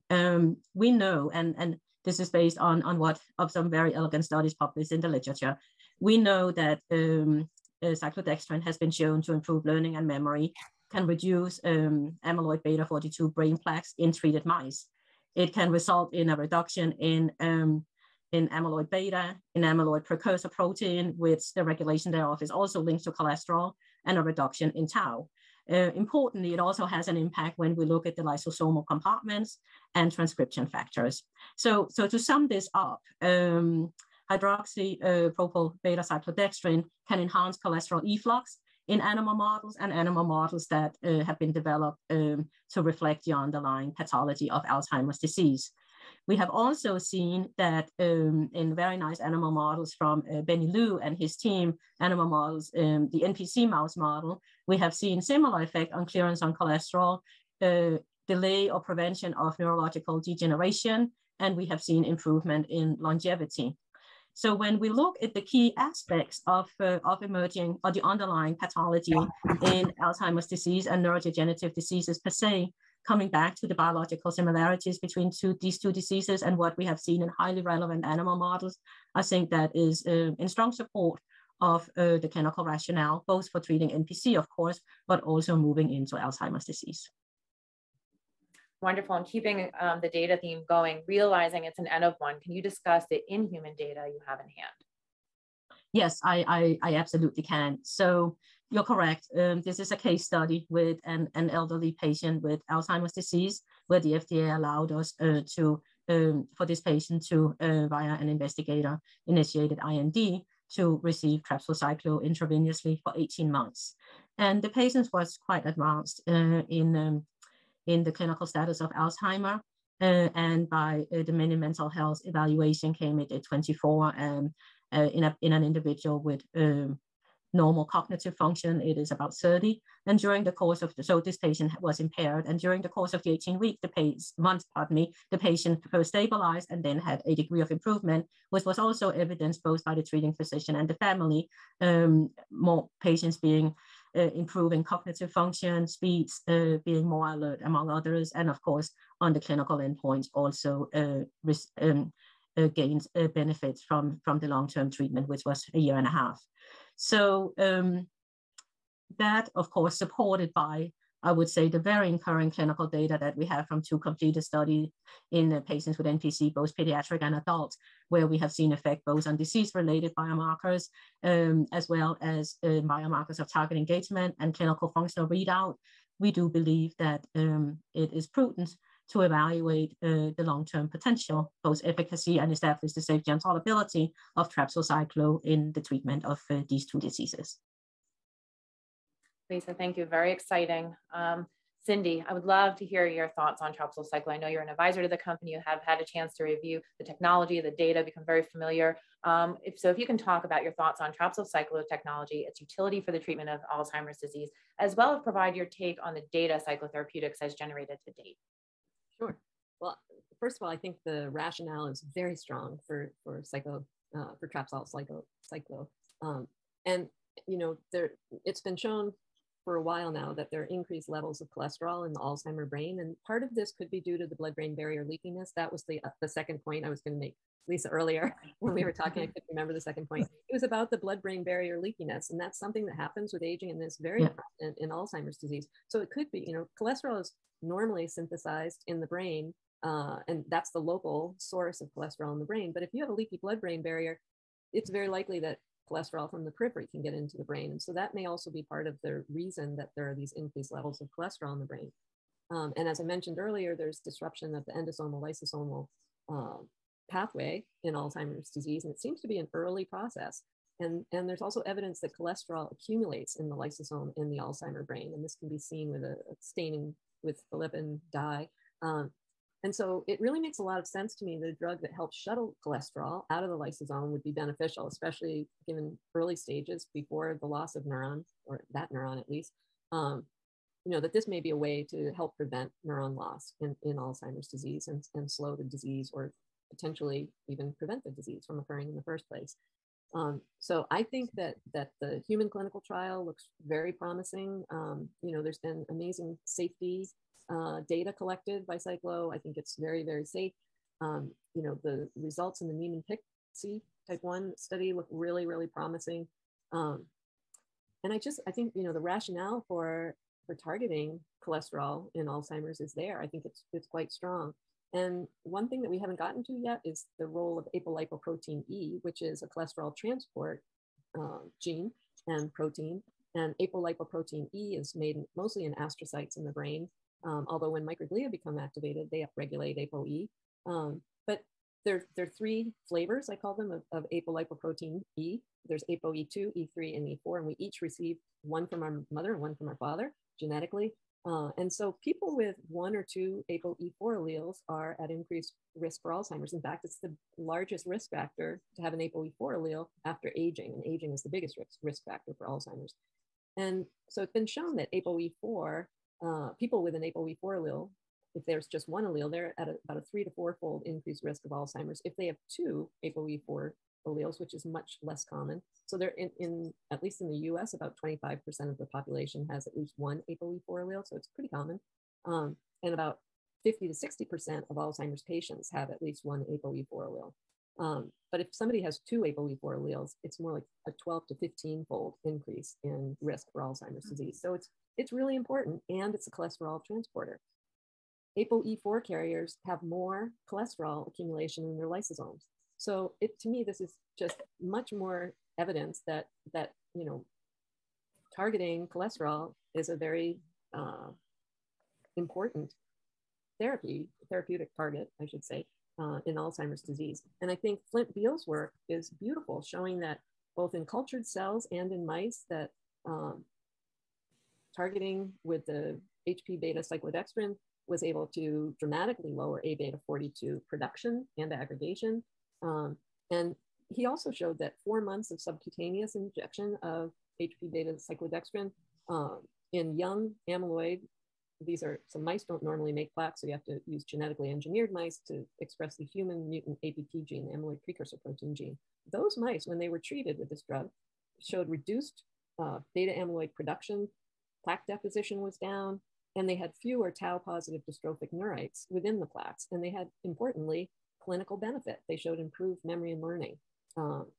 We know, and this is based on what of some very elegant studies published in the literature, we know that cyclodextrin has been shown to improve learning and memory, can reduce amyloid beta 42 brain plaques in treated mice. It can result in a reduction in amyloid beta, in amyloid precursor protein, which the regulation thereof is also linked to cholesterol, and a reduction in tau. Importantly, it also has an impact when we look at the lysosomal compartments and transcription factors. So to sum this up, hydroxypropyl beta cyclodextrin can enhance cholesterol efflux in animal models and animal models that have been developed to reflect the underlying pathology of Alzheimer's disease. We have also seen that in very nice animal models from Benny Liu and his team, animal models, the NPC mouse model, we have seen similar effect on clearance on cholesterol, delay or prevention of neurological degeneration, and we have seen improvement in longevity. So when we look at the key aspects of emerging or the underlying pathology in Alzheimer's disease and neurodegenerative diseases per se, coming back to the biological similarities between these two diseases and what we have seen in highly relevant animal models, I think that is in strong support of the clinical rationale, both for treating NPC, of course, but also moving into Alzheimer's disease. Wonderful. And keeping the data theme going, realizing it's an N of 1, can you discuss the in-human data you have in hand? Yes, I absolutely can. So you're correct. This is a case study with an elderly patient with Alzheimer's disease, where the FDA allowed us for this patient to, via an investigator-initiated IND, to receive Trappsol Cyclo intravenously for 18 months. And the patient was quite advanced in the clinical status of Alzheimer, and by the mini mental health evaluation came at 24 in an individual with normal cognitive function, it is about 30. And during the course of so this patient was impaired, and during the course of the 18 weeks, the patient first stabilized and then had a degree of improvement, which was also evidenced both by the treating physician and the family, more patients being improving cognitive function, speech, being more alert, among others, and of course, on the clinical endpoints, also gains benefits from the long-term treatment, which was a 1.5 years. So that, of course, supported by, I would say, the very encouraging clinical data that we have from 2 completed studies in patients with NPC, both pediatric and adults, where we have seen effect both on disease-related biomarkers, as well as biomarkers of target engagement and clinical functional readout. We do believe that it is prudent to evaluate the long-term potential, both efficacy and establish the safety and tolerability of Trappsol Cyclo in the treatment of these 2 diseases. Lise, thank you. Very exciting. Cindy, I would love to hear your thoughts on Trappsol Cyclo. I know you're an advisor to the company. You have had a chance to review the technology, the data, become very familiar. If you can talk about your thoughts on Trappsol Cyclo technology, its utility for the treatment of Alzheimer's disease, as well as provide your take on the data Cyclo Therapeutics has generated to date. Sure. Well, first of all, I think the rationale is very strong for Trappsol Cyclo. And it's been shown for a while now that there are increased levels of cholesterol in the Alzheimer brain, and part of this could be due to the blood-brain barrier leakiness. That was the second point I was going to make, Lisa, earlier when we were talking. I couldn't remember the second point. It was about the blood-brain barrier leakiness, and that's something that happens with aging, and is very prevalent in Alzheimer's disease. So it could be, cholesterol is normally synthesized in the brain, and that's the local source of cholesterol in the brain. But if you have a leaky blood-brain barrier, it's very likely that cholesterol from the periphery can get into the brain. And so that may also be part of the reason that there are these increased levels of cholesterol in the brain. And as I mentioned earlier, there's disruption of the endosomal lysosomal pathway in Alzheimer's disease, and it seems to be an early process. And there's also evidence that cholesterol accumulates in the lysosome in the Alzheimer brain, and this can be seen with a staining with bilirubin dye. And so it really makes a lot of sense to me that a drug that helps shuttle cholesterol out of the lysosome would be beneficial, especially given early stages before the loss of neuron, or that neuron at least, that this may be a way to help prevent neuron loss in Alzheimer's disease and slow the disease, or potentially even prevent the disease from occurring in the first place. So I think that the human clinical trial looks very promising. There's been amazing safety data collected by Cyclo. I think it's very, very safe. The results in the Niemann-Pick type 1 study look really, really promising. And I think, the rationale for targeting cholesterol in Alzheimer's is there. I think it's quite strong. And one thing that we haven't gotten to yet is the role of apolipoprotein E, which is a cholesterol transport gene and protein. And apolipoprotein E is made mostly in astrocytes in the brain. Although when microglia become activated, they upregulate ApoE. But there are 3 flavors, I call them, of apolipoprotein E. There's ApoE2, E3, and E4, and we each receive one from our mother and one from our father genetically. And so people with 1 or 2 ApoE4 alleles are at increased risk for Alzheimer's. In fact, it's the largest risk factor to have an ApoE4 allele after aging, and aging is the biggest risk factor for Alzheimer's. And so it's been shown that ApoE4, people with an ApoE4 allele, if there's just 1 allele, they're at about a 3 to 4-fold increased risk of Alzheimer's. If they have 2 ApoE4 alleles, which is much less common. So they're in at least in the US, about 25% of the population has at least 1 ApoE4 allele, so it's pretty common. And about 50 to 60% of Alzheimer's patients have at least 1 ApoE4 allele. But if somebody has 2 ApoE4 alleles, it's more like a 12 to 15-fold increase in risk for Alzheimer's disease. So it's really important, and it's a cholesterol transporter. ApoE4 carriers have more cholesterol accumulation in their lysosomes. So to me, this is just much more evidence that targeting cholesterol is a very important therapeutic target, I should say, in Alzheimer's disease. And I think Flint Beal's work is beautiful, showing that both in cultured cells and in mice that targeting with the HP beta cyclodextrin was able to dramatically lower A beta 42 production and aggregation. And he also showed that 4 months of subcutaneous injection of HP beta cyclodextrin. In young amyloid, these are, some mice don't normally make plaques, so you have to use genetically engineered mice to express the human mutant APP gene, the amyloid precursor protein gene. Those mice, when they were treated with this drug, showed reduced beta amyloid production, plaque deposition was down, and they had fewer tau-positive dystrophic neurites within the plaques. And they had, importantly, clinical benefit. They showed improved memory and learning.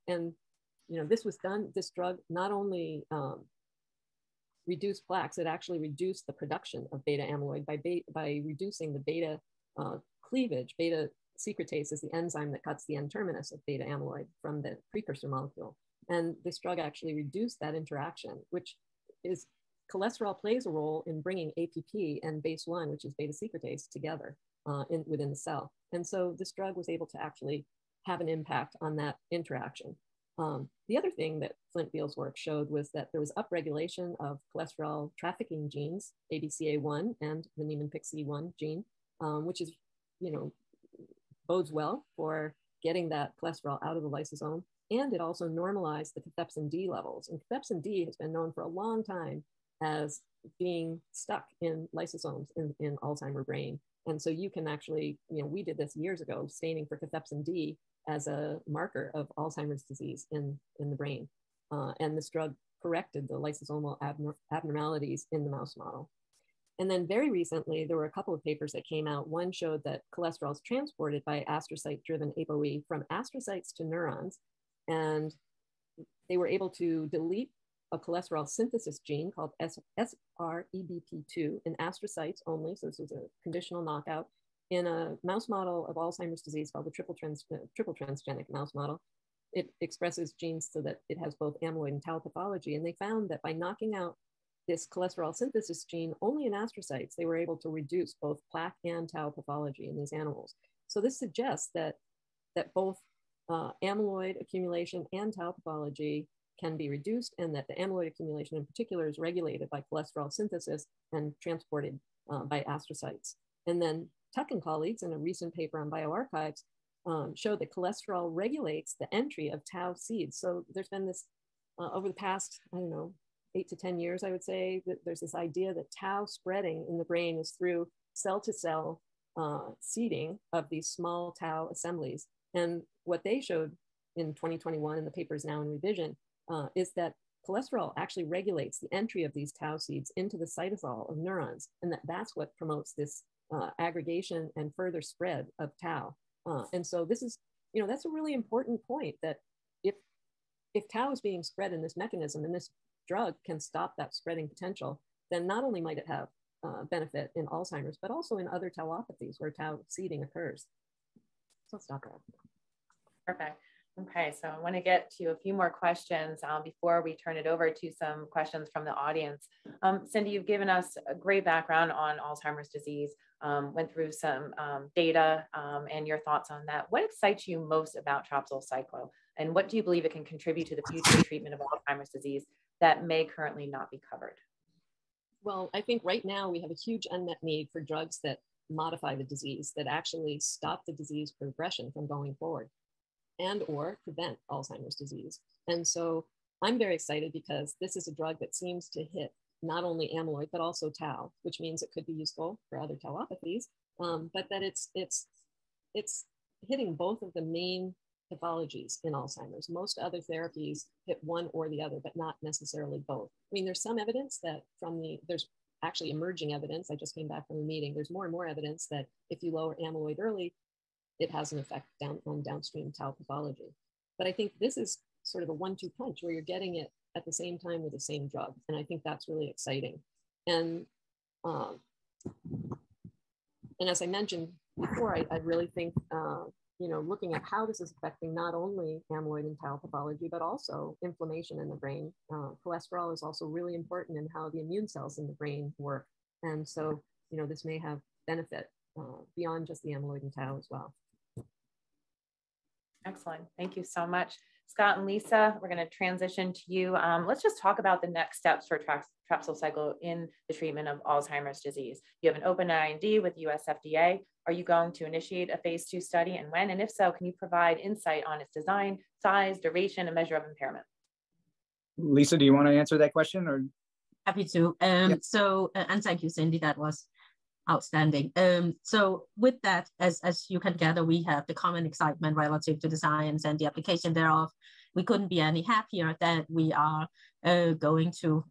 And this was done, this drug not only reduced plaques, it actually reduced the production of beta amyloid by reducing the beta cleavage. Beta secretase is the enzyme that cuts the N-terminus of beta amyloid from the precursor molecule. And this drug actually reduced that interaction, which is, cholesterol plays a role in bringing APP and base-1, which is beta secretase, together within the cell. And so this drug was able to actually have an impact on that interaction. The other thing that Flint Beal's work showed was that there was upregulation of cholesterol trafficking genes, ABCA1 and the Niemann-Pick-C1 gene, which is, bodes well for getting that cholesterol out of the lysosome. And it also normalized the cathepsin D levels. And cathepsin D has been known for a long time as being stuck in lysosomes in Alzheimer's brain. And so you can actually, we did this years ago, staining for cathepsin D as a marker of Alzheimer's disease in the brain. And this drug corrected the lysosomal abnormalities in the mouse model. And then very recently, there were a couple of papers that came out. One showed that cholesterol is transported by astrocyte-driven ApoE from astrocytes to neurons. And they were able to delete a cholesterol synthesis gene called SREBP2 in astrocytes only. So this was a conditional knockout in a mouse model of Alzheimer's disease called the triple transgenic mouse model. It expresses genes so that it has both amyloid and tau pathology. And they found that by knocking out this cholesterol synthesis gene only in astrocytes, they were able to reduce both plaque and tau pathology in these animals. So this suggests that both amyloid accumulation and tau pathology can be reduced, and that the amyloid accumulation in particular is regulated by cholesterol synthesis and transported by astrocytes. And then Tuck and colleagues in a recent paper on bioarchives showed that cholesterol regulates the entry of tau seeds. So there's been this, over the past, 8 to 10 years, I would say, that there's this idea that tau spreading in the brain is through cell-to-cell seeding of these small tau assemblies. And what they showed in 2021, and the paper is now in revision, is that cholesterol actually regulates the entry of these tau seeds into the cytosol of neurons, and that's what promotes this aggregation and further spread of tau. And so this is, that's a really important point, that if tau is being spread in this mechanism and this drug can stop that spreading potential, then not only might it have benefit in Alzheimer's, but also in other tauopathies where tau seeding occurs. So I'll stop there. Perfect. Okay, so I want to get to a few more questions before we turn it over to some questions from the audience. Cindy, you've given us a great background on Alzheimer's disease, went through some data and your thoughts on that. What excites you most about Trappsol Cyclo, and what do you believe it can contribute to the future treatment of Alzheimer's disease that may currently not be covered? Well, I think right now we have a huge unmet need for drugs that modify the disease, that actually stop the disease progression from going forward and or prevent Alzheimer's disease. And so I'm very excited because this is a drug that seems to hit not only amyloid, but also tau, which means it could be useful for other tauopathies, but that it's hitting both of the main pathologies in Alzheimer's. Most other therapies hit one or the other, but not necessarily both. I mean, there's some evidence that there's actually emerging evidence. I just came back from a meeting. There's more and more evidence that if you lower amyloid early, it has an effect on downstream tau pathology. But I think this is sort of a 1-2 punch where you're getting it at the same time with the same drug. And I think that's really exciting. And as I mentioned before, I really think, looking at how this is affecting not only amyloid and tau pathology, but also inflammation in the brain. Cholesterol is also really important in how the immune cells in the brain work. And so, this may have benefit beyond just the amyloid and tau as well. Excellent. Thank you so much. Scott and Lisa, we're going to transition to you. Let's just talk about the next steps for Trappsol Cyclo in the treatment of Alzheimer's disease. You have an open IND with US FDA. Are you going to initiate a phase 2 study, and when? And if so, can you provide insight on its design, size, duration, and measure of impairment? Lisa, do you want to answer that question? Or happy to. So, and thank you, Cindy. That was outstanding. So with that, as you can gather, we have the common excitement relative to the science and the application thereof. We couldn't be any happier that we are going to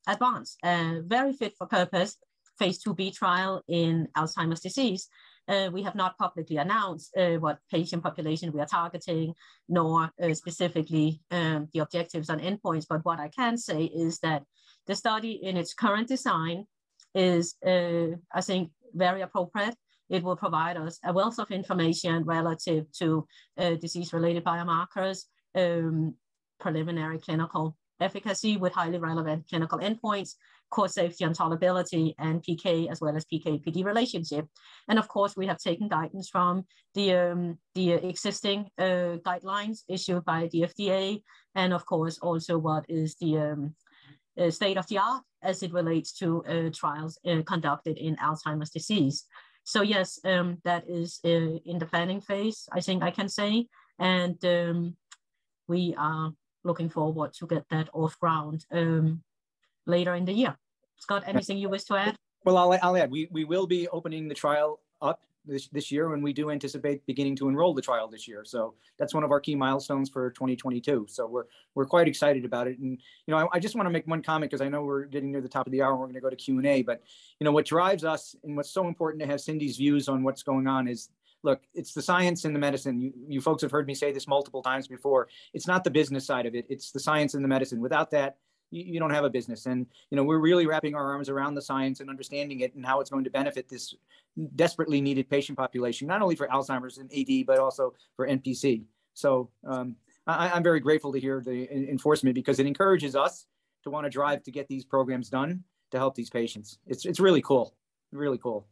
advance a very fit for purpose phase 2b trial in Alzheimer's disease. We have not publicly announced what patient population we are targeting, nor specifically the objectives and endpoints. But what I can say is that the study in its current design is, I think, very appropriate. It will provide us a wealth of information relative to disease-related biomarkers, preliminary clinical efficacy with highly relevant clinical endpoints, core safety and tolerability, and PK as well as PK-PD relationship. And of course, we have taken guidance from the existing guidelines issued by the FDA, and of course also what is the state of the art as it relates to trials conducted in Alzheimer's disease. So yes, that is in the planning phase, I think I can say, and we are looking forward to get that off ground later in the year. Scott, anything you wish to add? Well, I'll add, we will be opening the trial up this year, and we do anticipate beginning to enroll the trial this year. So that's one of our key milestones for 2022. So we're quite excited about it. And, you know, I just want to make one comment because I know we're getting near the top of the hour and we're going to go to Q&A, but, you know, what drives us and what's so important to have Cindy's views on what's going on is, look, it's the science and the medicine. You folks have heard me say this multiple times before. It's not the business side of it. It's the science and the medicine. Without that, you don't have a business. And, you know, we're really wrapping our arms around the science and understanding it and how it's going to benefit this desperately needed patient population, not only for Alzheimer's and AD, but also for NPC. So I'm very grateful to hear the enforcement because it encourages us to want to drive to get these programs done to help these patients. It's really cool, really cool.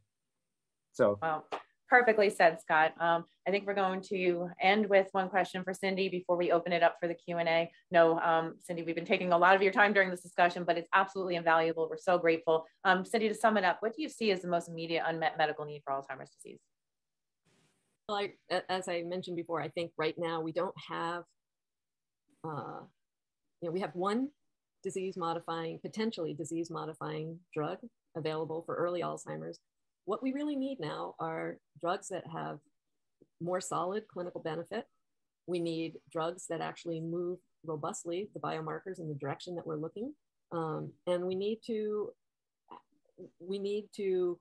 So. Wow. Perfectly said, Scott. I think we're going to end with one question for Cindy before we open it up for the Q&A. No, Cindy, we've been taking a lot of your time during this discussion, but it's absolutely invaluable. We're so grateful. Cindy, to sum it up, what do you see as the most immediate unmet medical need for Alzheimer's disease? Well, as I mentioned before, I think right now we don't have, we have one potentially disease-modifying drug available for early Alzheimer's. What we really need now are drugs that have more solid clinical benefit. We need drugs that actually move robustly the biomarkers in the direction that we're looking. And we need to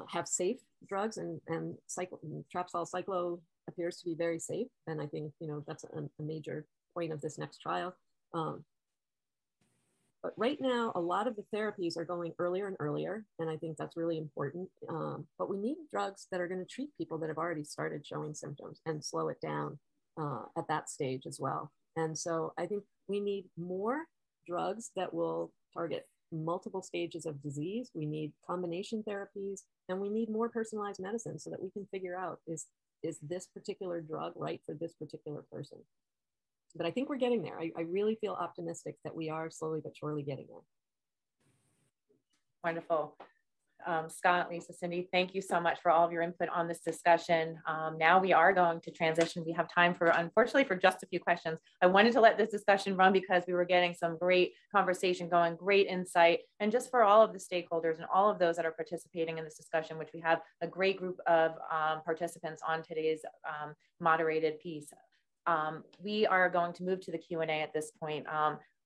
have safe drugs, and Trappsol Cyclo appears to be very safe. And I think, you know, that's a major point of this next trial. But right now, a lot of the therapies are going earlier and earlier, and I think that's really important. But we need drugs that are going to treat people that have already started showing symptoms and slow it down at that stage as well. And so I think we need more drugs that will target multiple stages of disease. We need combination therapies, and we need more personalized medicine so that we can figure out, is this particular drug right for this particular person? But I think we're getting there. I really feel optimistic that we are slowly but surely getting there. Wonderful. Scott, Lisa, Cindy, thank you so much for all of your input on this discussion. Now we are going to transition. We have time for, unfortunately, for just a few questions. I wanted to let this discussion run because we were getting some great conversation going, great insight, and just for all of the stakeholders and all of those that are participating in this discussion, which we have a great group of participants on today's moderated piece. We are going to move to the Q&A at this point,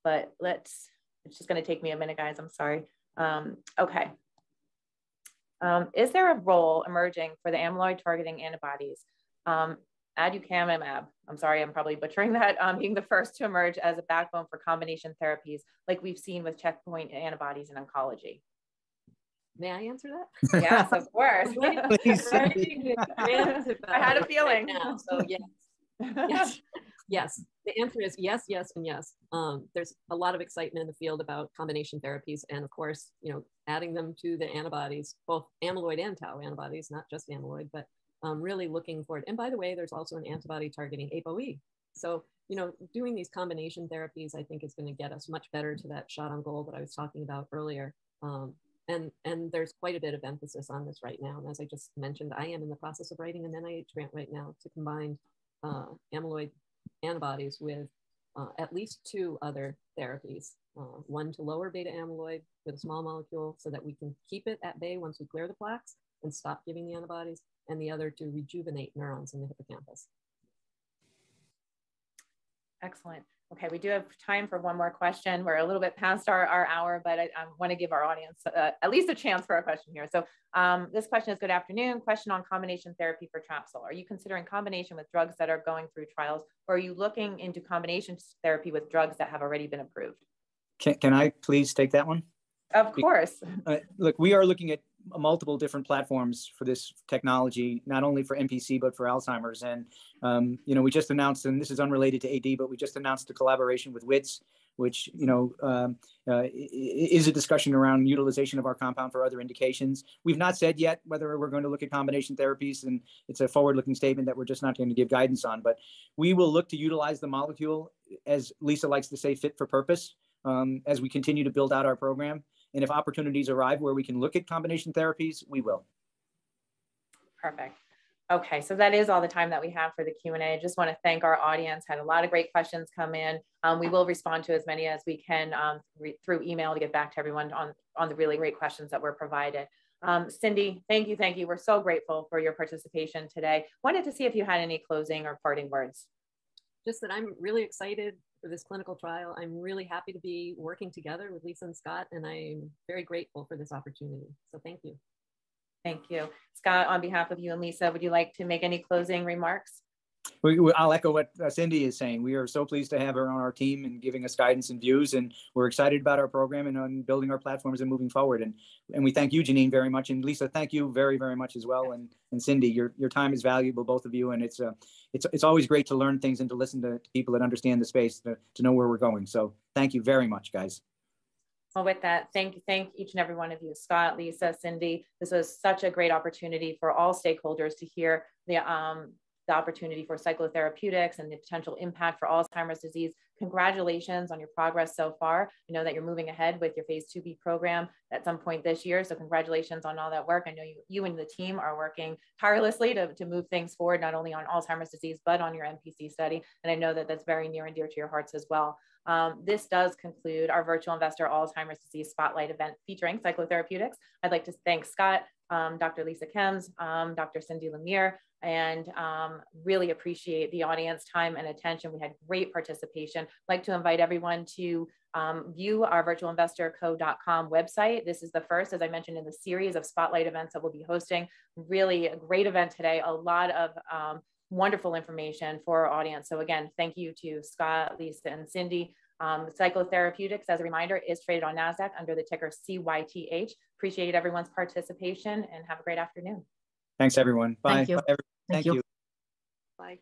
but it's just going to take me a minute, guys. I'm sorry. Okay. Is there a role emerging for the amyloid targeting antibodies? Aducanumab, I'm sorry, I'm probably butchering that, being the first to emerge as a backbone for combination therapies like we've seen with checkpoint antibodies in oncology. May I answer that? Yes, of course. I had a feeling. Right now, so yes. Yes, yes. The answer is yes, yes, and yes. There's a lot of excitement in the field about combination therapies, and of course, you know, adding them to the antibodies, both amyloid and tau antibodies, not just amyloid, but really looking for it. And by the way, there's also an antibody targeting ApoE. So, you know, doing these combination therapies, I think, is going to get us much better to that shot on goal that I was talking about earlier. And there's quite a bit of emphasis on this right now. And as I just mentioned, I am in the process of writing an NIH grant right now to combine amyloid antibodies with at least 2 other therapies. One to lower beta amyloid with a small molecule so that we can keep it at bay once we clear the plaques and stop giving the antibodies, and the other to rejuvenate neurons in the hippocampus. Excellent. Okay, we do have time for one more question. We're a little bit past our hour, but I want to give our audience at least a chance for a question here. So this question is, good afternoon. Question on combination therapy for Trappsol. Are you considering combination with drugs that are going through trials, or are you looking into combination therapy with drugs that have already been approved? Can I please take that one? Of course. Look, we are looking at multiple different platforms for this technology, not only for NPC, but for Alzheimer's. And, you know, we just announced, and this is unrelated to AD, but we just announced a collaboration with WITS, which, you know, is a discussion around utilization of our compound for other indications. We've not said yet whether we're going to look at combination therapies, and it's a forward-looking statement that we're just not going to give guidance on, but we will look to utilize the molecule, as Lisa likes to say, fit for purpose, as we continue to build out our program. And if opportunities arrive where we can look at combination therapies, we will. Perfect. Okay, so that is all the time that we have for the Q&A. I just want to thank our audience. Had a lot of great questions come in. We will respond to as many as we can through email to get back to everyone on the really great questions that were provided. Cindy, thank you. We're so grateful for your participation today. Wanted to see if you had any closing or parting words. Just that I'm really excited for this clinical trial. I'm really happy to be working together with Lisa and Scott, and I'm very grateful for this opportunity. So thank you. Thank you. Scott, on behalf of you and Lisa, would you like to make any closing remarks? I'll echo what Cindy is saying. We are so pleased to have her on our team and giving us guidance and views, and we're excited about our program and on building our platforms and moving forward. And we thank you, Jenene, very much. And Lisa, thank you very, very much as well. And Cindy, your time is valuable, both of you. And it's always great to learn things and to listen to people that understand the space to know where we're going. So thank you very much, guys. Well, with that, thank each and every one of you, Scott, Lisa, Cindy. This was such a great opportunity for all stakeholders to hear the opportunity for Cyclo Therapeutics and the potential impact for Alzheimer's disease. Congratulations on your progress so far. I know that you're moving ahead with your phase 2B program at some point this year. So congratulations on all that work. I know you and the team are working tirelessly to move things forward, not only on Alzheimer's disease, but on your NPC study. And I know that that's very near and dear to your hearts as well. This does conclude our virtual investor Alzheimer's disease spotlight event featuring Cyclo Therapeutics. I'd like to thank Scott, Dr. Lise Kjems, Dr. Cynthia Lemere, and really appreciate the audience time and attention. We had great participation. I'd like to invite everyone to view our virtualinvestorco.com website. This is the first, as I mentioned, in the series of spotlight events that we'll be hosting. Really a great event today, a lot of wonderful information for our audience. So again, thank you to Scott, Lisa, and Cindy. Cyclo Therapeutics, as a reminder, is traded on NASDAQ under the ticker CYTH. Appreciate everyone's participation and have a great afternoon. Thanks, everyone. Bye. Thank you. Thank you. Bye.